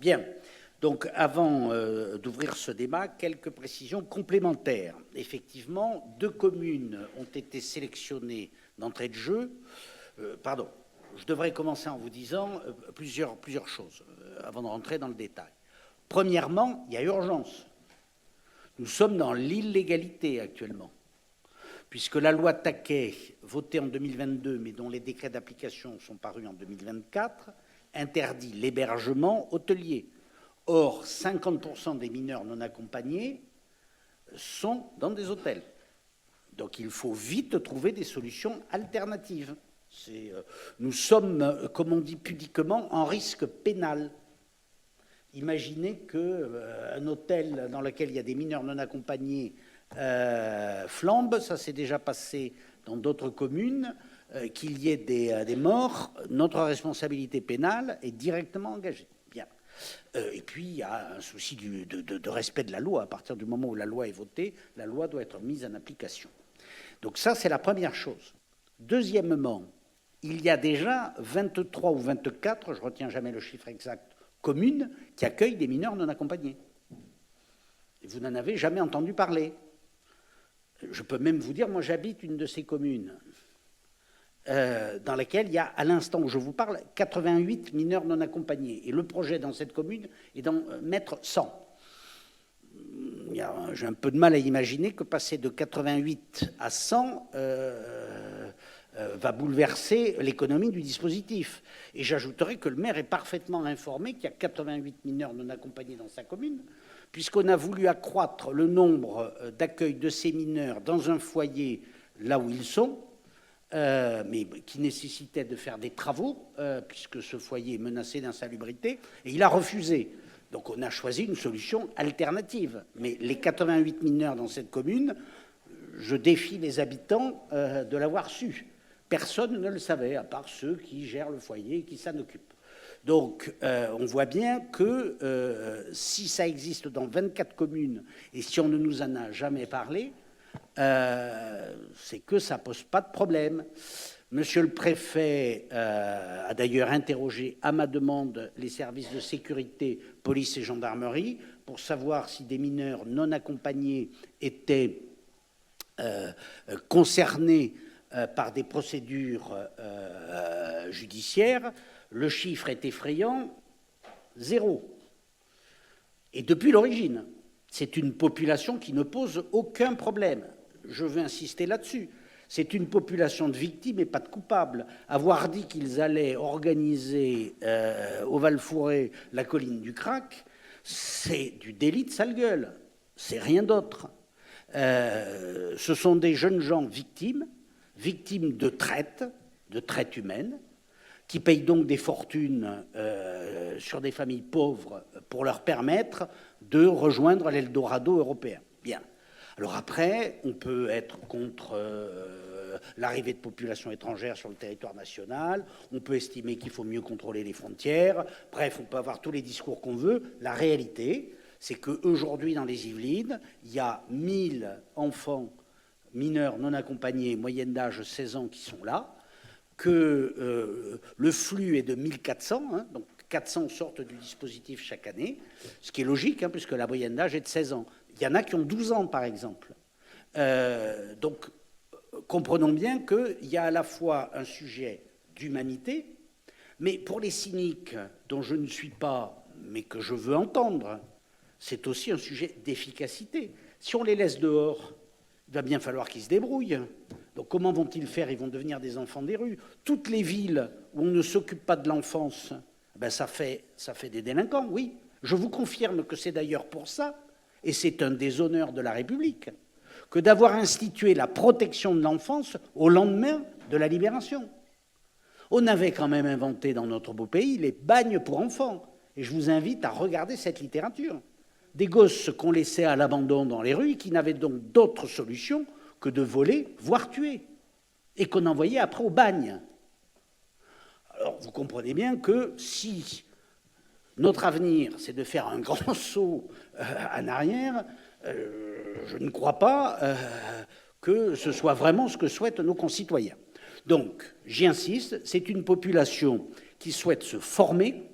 Bien. Donc, avant d'ouvrir ce débat, quelques précisions complémentaires. Effectivement, 2 communes ont été sélectionnées d'entrée de jeu. Pardon, je devrais commencer en vous disant plusieurs choses avant de rentrer dans le détail. Premièrement, il y a urgence. Nous sommes dans l'illégalité actuellement, puisque la loi Taquet, votée en 2022, mais dont les décrets d'application sont parus en 2024, interdit l'hébergement hôtelier. Or, 50% des mineurs non accompagnés sont dans des hôtels. Donc il faut vite trouver des solutions alternatives. Nous sommes, comme on dit pudiquement, en risque pénal. Imaginez qu'un hôtel dans lequel il y a des mineurs non accompagnés flambe, ça s'est déjà passé dans d'autres communes, qu'il y ait des morts, notre responsabilité pénale est directement engagée. Bien. Et puis, il y a un souci de respect de la loi. À partir du moment où la loi est votée, la loi doit être mise en application. Donc ça, c'est la première chose. Deuxièmement, il y a déjà 23 ou 24, je ne retiens jamais le chiffre exact, communes qui accueillent des mineurs non accompagnés. Et vous n'en avez jamais entendu parler. Je peux même vous dire, moi j'habite une de ces communes dans laquelle il y a, à l'instant où je vous parle, 88 mineurs non accompagnés. Et le projet dans cette commune est d'en mettre 100. J'ai un peu de mal à imaginer que passer de 88 à 100 va bouleverser l'économie du dispositif. Et j'ajouterai que le maire est parfaitement informé qu'il y a 88 mineurs non accompagnés dans sa commune, puisqu'on a voulu accroître le nombre d'accueil de ces mineurs dans un foyer là où ils sont, mais qui nécessitait de faire des travaux, puisque ce foyer est menacé d'insalubrité, et il a refusé. Donc on a choisi une solution alternative. Mais les 88 mineurs dans cette commune, je défie les habitants de l'avoir su. Personne ne le savait, à part ceux qui gèrent le foyer et qui s'en occupent. Donc on voit bien que si ça existe dans 24 communes, et si on ne nous en a jamais parlé, c'est que ça ne pose pas de problème. Monsieur le préfet a d'ailleurs interrogé à ma demande les services de sécurité, police et gendarmerie, pour savoir si des mineurs non accompagnés étaient concernés par des procédures judiciaires. Le chiffre est effrayant, 0. Et depuis l'origine, c'est une population qui ne pose aucun problème. Je veux insister là-dessus. C'est une population de victimes et pas de coupables. Avoir dit qu'ils allaient organiser au Val-Fouré la colline du Crac, c'est du délit de sale gueule. C'est rien d'autre. Ce sont des jeunes gens victimes de traite humaine, qui payent donc des fortunes sur des familles pauvres pour leur permettre de rejoindre l'Eldorado européen. Bien. Alors après, on peut être contre l'arrivée de populations étrangères sur le territoire national, on peut estimer qu'il faut mieux contrôler les frontières, bref, on peut avoir tous les discours qu'on veut. La réalité, c'est qu'aujourd'hui, dans les Yvelines, il y a 1000 enfants mineurs non accompagnés, moyenne d'âge 16 ans, qui sont là, que le flux est de 1400, hein, donc 400 sortent du dispositif chaque année, ce qui est logique, hein, puisque la moyenne d'âge est de 16 ans. Il y en a qui ont 12 ans, par exemple. Donc, comprenons bien qu'il y a à la fois un sujet d'humanité, mais pour les cyniques, dont je ne suis pas, mais que je veux entendre, c'est aussi un sujet d'efficacité. Si on les laisse dehors, il va bien falloir qu'ils se débrouillent. Donc comment vont-ils faire? Ils vont devenir des enfants des rues. Toutes les villes où on ne s'occupe pas de l'enfance, ben ça fait des délinquants, oui. Je vous confirme que c'est d'ailleurs pour ça, et c'est un des honneurs de la République, que d'avoir institué la protection de l'enfance au lendemain de la Libération. On avait quand même inventé dans notre beau pays les bagnes pour enfants. Et je vous invite à regarder cette littérature. Des gosses qu'on laissait à l'abandon dans les rues et qui n'avaient donc d'autre solution que de voler, voire tuer, et qu'on envoyait après au bagne. Alors vous comprenez bien que si notre avenir, c'est de faire un grand saut en arrière, je ne crois pas que ce soit vraiment ce que souhaitent nos concitoyens. Donc, j'y insiste, c'est une population qui souhaite se former,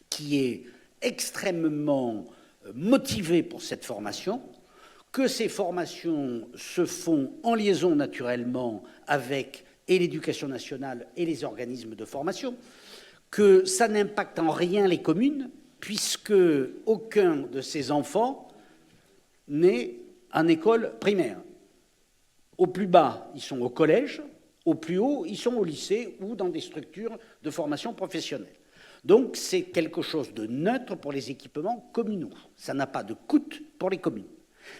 qui est extrêmement motivés pour cette formation, que ces formations se font en liaison naturellement avec et l'éducation nationale et les organismes de formation, que ça n'impacte en rien les communes, puisque aucun de ces enfants n'est en école primaire. Au plus bas, ils sont au collège, au plus haut, ils sont au lycée ou dans des structures de formation professionnelle. Donc c'est quelque chose de neutre pour les équipements communaux. Ça n'a pas de coût pour les communes.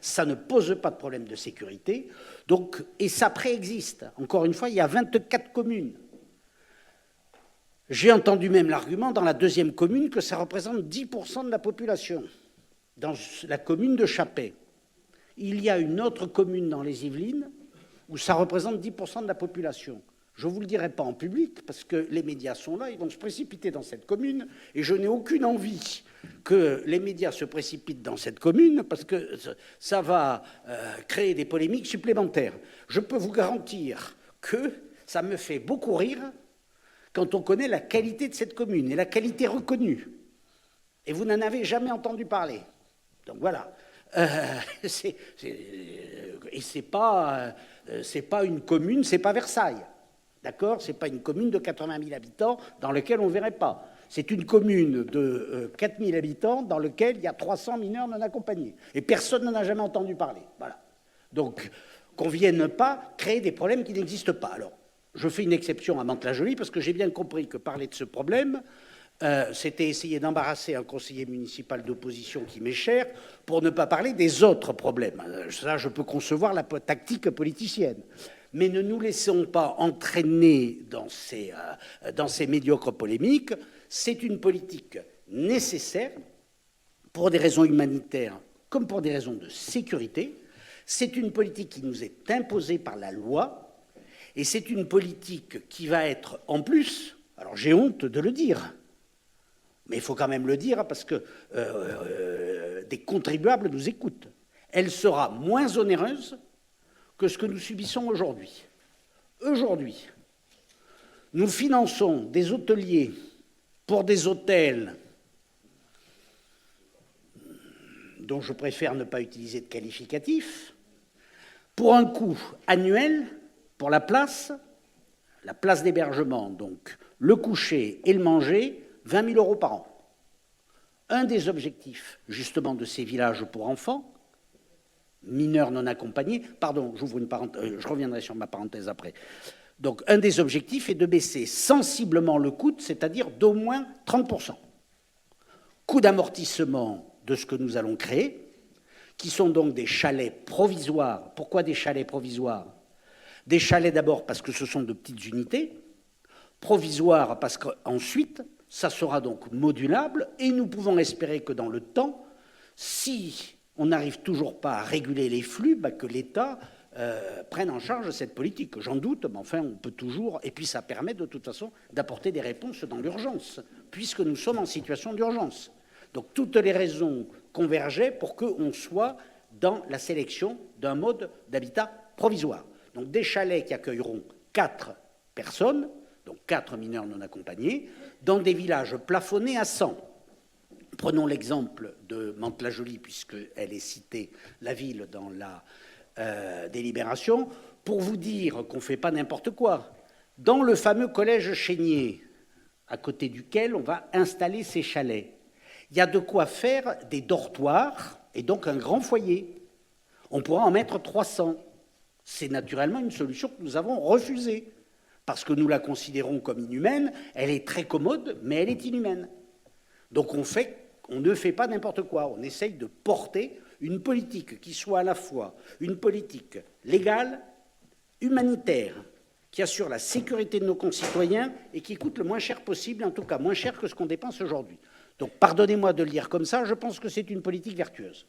Ça ne pose pas de problème de sécurité. Donc, et ça préexiste. Encore une fois, il y a 24 communes. J'ai entendu même l'argument dans la deuxième commune que ça représente 10% de la population, dans la commune de Chappey. Il y a une autre commune dans les Yvelines où ça représente 10% de la population. Je ne vous le dirai pas en public, parce que les médias sont là, ils vont se précipiter dans cette commune, et je n'ai aucune envie que les médias se précipitent dans cette commune, parce que ça va créer des polémiques supplémentaires. Je peux vous garantir que ça me fait beaucoup rire quand on connaît la qualité de cette commune, et la qualité reconnue. Et vous n'en avez jamais entendu parler. Donc voilà. Et c'est pas une commune, c'est pas Versailles. D'accord ? Ce n'est pas une commune de 80 000 habitants dans laquelle on ne verrait pas. C'est une commune de 4 000 habitants dans laquelle il y a 300 mineurs non accompagnés. Et personne n'en a jamais entendu parler. Voilà. Donc, qu'on ne vienne pas créer des problèmes qui n'existent pas. Alors, je fais une exception à Mantes-la-Jolie parce que j'ai bien compris que parler de ce problème, c'était essayer d'embarrasser un conseiller municipal d'opposition qui m'est cher pour ne pas parler des autres problèmes. Ça, je peux concevoir la tactique politicienne. Mais ne nous laissons pas entraîner dans ces médiocres polémiques. C'est une politique nécessaire pour des raisons humanitaires comme pour des raisons de sécurité. C'est une politique qui nous est imposée par la loi et c'est une politique qui va être en plus, alors j'ai honte de le dire, mais il faut quand même le dire parce que des contribuables nous écoutent. Elle sera moins onéreuse que ce que nous subissons aujourd'hui. Aujourd'hui, nous finançons des hôteliers pour des hôtels dont je préfère ne pas utiliser de qualificatif, pour un coût annuel, pour la place d'hébergement, donc le coucher et le manger, 20 000 € par an. Un des objectifs, justement, de ces villages pour enfants, mineurs non accompagnés, pardon, j'ouvre une parenthèse, je reviendrai sur ma parenthèse après. Donc, un des objectifs est de baisser sensiblement le coût, c'est-à-dire d'au moins 30%. Coût d'amortissement de ce que nous allons créer, qui sont donc des chalets provisoires. Pourquoi des chalets provisoires ? Des chalets d'abord parce que ce sont de petites unités, provisoires parce qu'ensuite, ça sera donc modulable, et nous pouvons espérer que dans le temps, si on n'arrive toujours pas à réguler les flux, que l'État prenne en charge cette politique. J'en doute, mais enfin, on peut toujours... Et puis ça permet de toute façon d'apporter des réponses dans l'urgence, puisque nous sommes en situation d'urgence. Donc toutes les raisons convergeaient pour qu'on soit dans la sélection d'un mode d'habitat provisoire. Donc des chalets qui accueilleront 4 personnes, donc 4 mineurs non accompagnés, dans des villages plafonnés à 100. Prenons l'exemple de Mantes-la-Jolie, puisqu'elle est citée, la ville, dans la délibération, pour vous dire qu'on ne fait pas n'importe quoi. Dans le fameux collège Chénier, à côté duquel on va installer ces chalets, il y a de quoi faire des dortoirs et donc un grand foyer. On pourra en mettre 300. C'est naturellement une solution que nous avons refusée, parce que nous la considérons comme inhumaine. Elle est très commode, mais elle est inhumaine. Donc on ne fait pas n'importe quoi. On essaye de porter une politique qui soit à la fois une politique légale, humanitaire, qui assure la sécurité de nos concitoyens et qui coûte le moins cher possible, en tout cas moins cher que ce qu'on dépense aujourd'hui. Donc pardonnez-moi de le dire comme ça, je pense que c'est une politique vertueuse.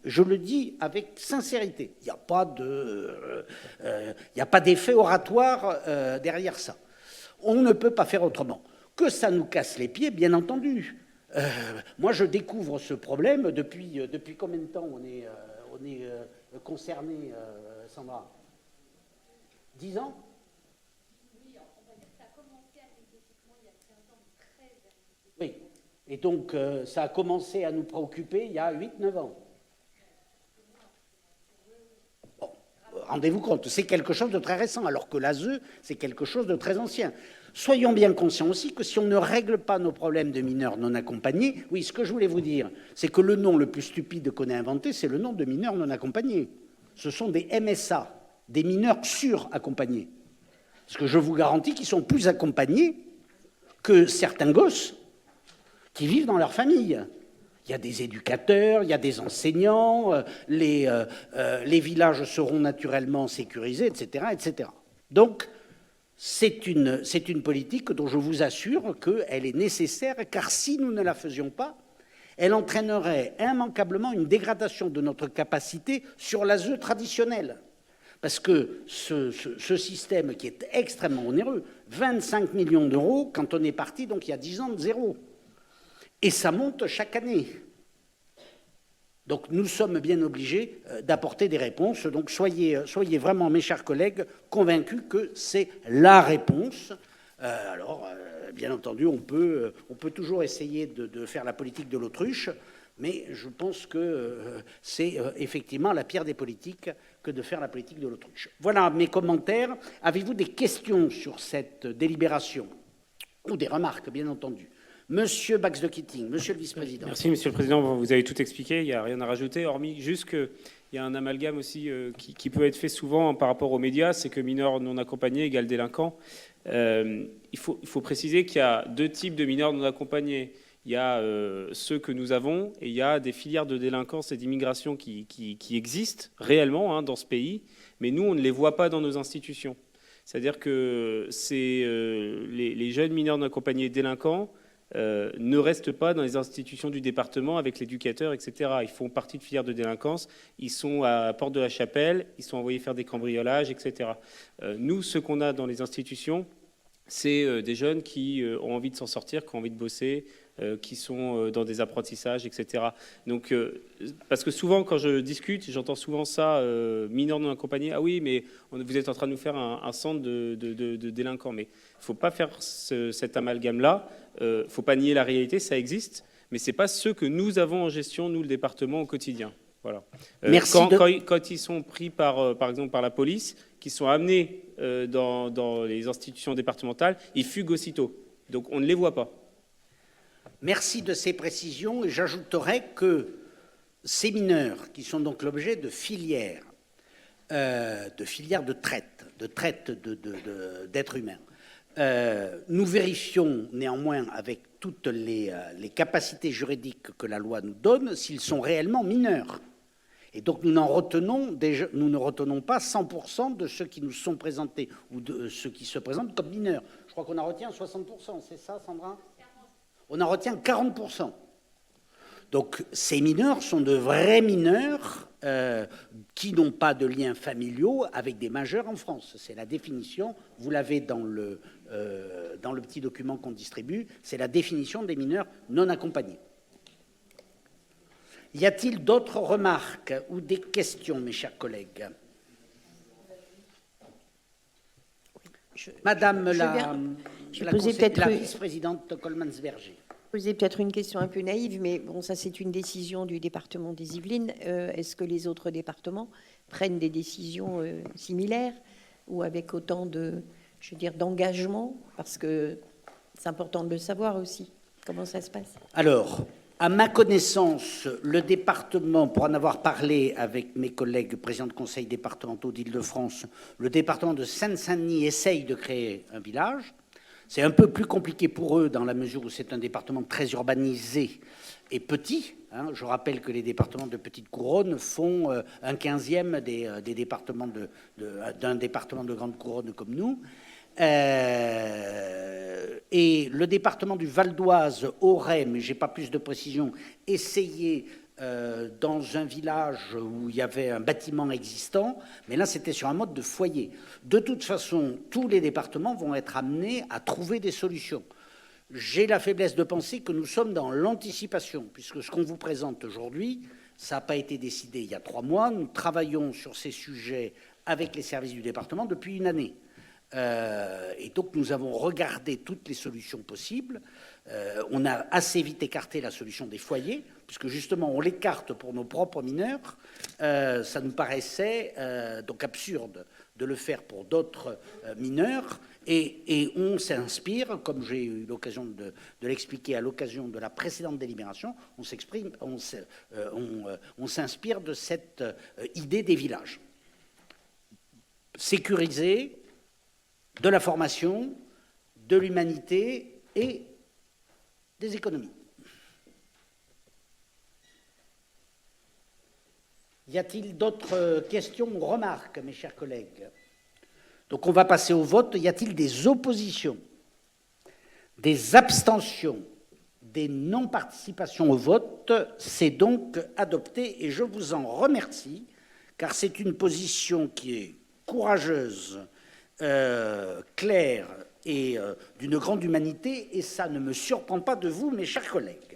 Je le dis avec sincérité. Il n'y a pas d'effet oratoire derrière ça. On ne peut pas faire autrement. Que ça nous casse les pieds, bien entendu. Moi, je découvre ce problème depuis combien de temps on est concerné, Sandra ? 10 ans ? Oui, on va dire que ça a commencé avec effectivement il y a 15 ans, mais très. Oui. Et donc, ça a commencé à nous préoccuper il y a 8-9 ans. Bon, rendez-vous compte, c'est quelque chose de très récent, alors que l'ASE, c'est quelque chose de très ancien. Soyons bien conscients aussi que si on ne règle pas nos problèmes de mineurs non accompagnés, oui, ce que je voulais vous dire, c'est que le nom le plus stupide qu'on ait inventé, c'est le nom de mineurs non accompagnés. Ce sont des MSA, des mineurs suraccompagnés. Parce que je vous garantis qu'ils sont plus accompagnés que certains gosses qui vivent dans leur famille. Il y a des éducateurs, il y a des enseignants, les villages seront naturellement sécurisés, etc., etc. Donc, c'est une politique dont je vous assure qu'elle est nécessaire, car si nous ne la faisions pas, elle entraînerait immanquablement une dégradation de notre capacité sur l'ASE traditionnelle. Parce que ce système qui est extrêmement onéreux, 25 millions d'euros, quand on est parti, donc il y a 10 ans, de zéro. Et ça monte chaque année. Donc nous sommes bien obligés d'apporter des réponses. Donc soyez vraiment, mes chers collègues, convaincus que c'est la réponse. Bien entendu, on peut toujours essayer de faire la politique de l'autruche, mais je pense que c'est effectivement la pire des politiques que de faire la politique de l'autruche. Voilà mes commentaires. Avez-vous des questions sur cette délibération? Ou des remarques, bien entendu? Monsieur Bax de Keating, monsieur le vice-président. Merci, monsieur le président. Vous avez tout expliqué. Il n'y a rien à rajouter, hormis juste qu'il y a un amalgame aussi qui peut être fait souvent par rapport aux médias, c'est que mineurs non accompagnés égale délinquants. Il faut préciser qu'il y a deux types de mineurs non accompagnés. Il y a ceux que nous avons et il y a des filières de délinquance et d'immigration qui existent réellement dans ce pays, mais nous, on ne les voit pas dans nos institutions. C'est-à-dire que les jeunes mineurs non accompagnés délinquants ne restent pas dans les institutions du département avec l'éducateur, etc. Ils font partie de filières de délinquance, ils sont à Porte de la Chapelle, ils sont envoyés faire des cambriolages, etc. Nous, ce qu'on a dans les institutions, c'est des jeunes qui ont envie de s'en sortir, qui ont envie de bosser, qui sont dans des apprentissages, etc. Donc, parce que souvent, quand je discute, j'entends souvent ça, mineurs non accompagnés, ah oui, mais vous êtes en train de nous faire un centre de délinquants. Mais il ne faut pas faire cet amalgame-là. Il ne faut pas nier la réalité, ça existe, mais ce n'est pas ceux que nous avons en gestion, nous, le département, au quotidien. Voilà. Quand ils sont pris, par exemple, par la police, qui sont amenés dans les institutions départementales, ils fuguent aussitôt. Donc, on ne les voit pas. Merci de ces précisions. Et j'ajouterai que ces mineurs, qui sont donc l'objet de filières de traite d'êtres humains, nous vérifions néanmoins avec toutes les capacités juridiques que la loi nous donne s'ils sont réellement mineurs. Et donc nous ne retenons pas 100% de ceux qui nous sont présentés ou de ceux qui se présentent comme mineurs. Je crois qu'on en retient 60%, c'est ça, Sandra? On en retient 40%. Donc ces mineurs sont de vrais mineurs qui n'ont pas de liens familiaux avec des majeurs en France. C'est la définition, vous l'avez dans le petit document qu'on distribue, c'est la définition des mineurs non accompagnés. Y a-t-il d'autres remarques ou des questions, mes chers collègues? Madame la vice-présidente Coleman-Sberger. Poser peut-être une question un peu naïve, mais bon, ça c'est une décision du département des Yvelines. Est-ce que les autres départements prennent des décisions similaires ou avec autant d'engagement? Parce que c'est important de le savoir aussi. Comment ça se passe? Alors, à ma connaissance, le département, pour en avoir parlé avec mes collègues présidents de conseils départementaux d'Île-de-France, le département de Seine-Saint-Denis essaye de créer un village. C'est un peu plus compliqué pour eux dans la mesure où c'est un département très urbanisé et petit. Je rappelle que les départements de petite couronne font un 15e des départements d'un département de grande couronne comme nous. Et le département du Val d'Oise aurait, mais je n'ai pas plus de précision, essayé dans un village où il y avait un bâtiment existant, mais là c'était sur un mode de foyer. De toute façon, tous les départements vont être amenés à trouver des solutions. J'ai la faiblesse de penser que nous sommes dans l'anticipation, puisque ce qu'on vous présente aujourd'hui, ça n'a pas été décidé il y a 3 mois. Nous travaillons sur ces sujets avec les services du département depuis une année. Et donc nous avons regardé toutes les solutions possibles. On a assez vite écarté la solution des foyers, puisque justement on l'écarte pour nos propres mineurs. Ça nous paraissait donc absurde de le faire pour d'autres mineurs. Et on s'inspire, comme j'ai eu l'occasion de l'expliquer à l'occasion de la précédente délibération, on s'inspire de cette idée des villages. Sécuriser de la formation, de l'humanité et des économies. Y a-t-il d'autres questions ou remarques, mes chers collègues? Donc on va passer au vote. Y a-t-il des oppositions, des abstentions, des non-participations au vote? C'est donc adopté et je vous en remercie, car c'est une position qui est courageuse, claire et d'une grande humanité, et ça ne me surprend pas de vous, mes chers collègues.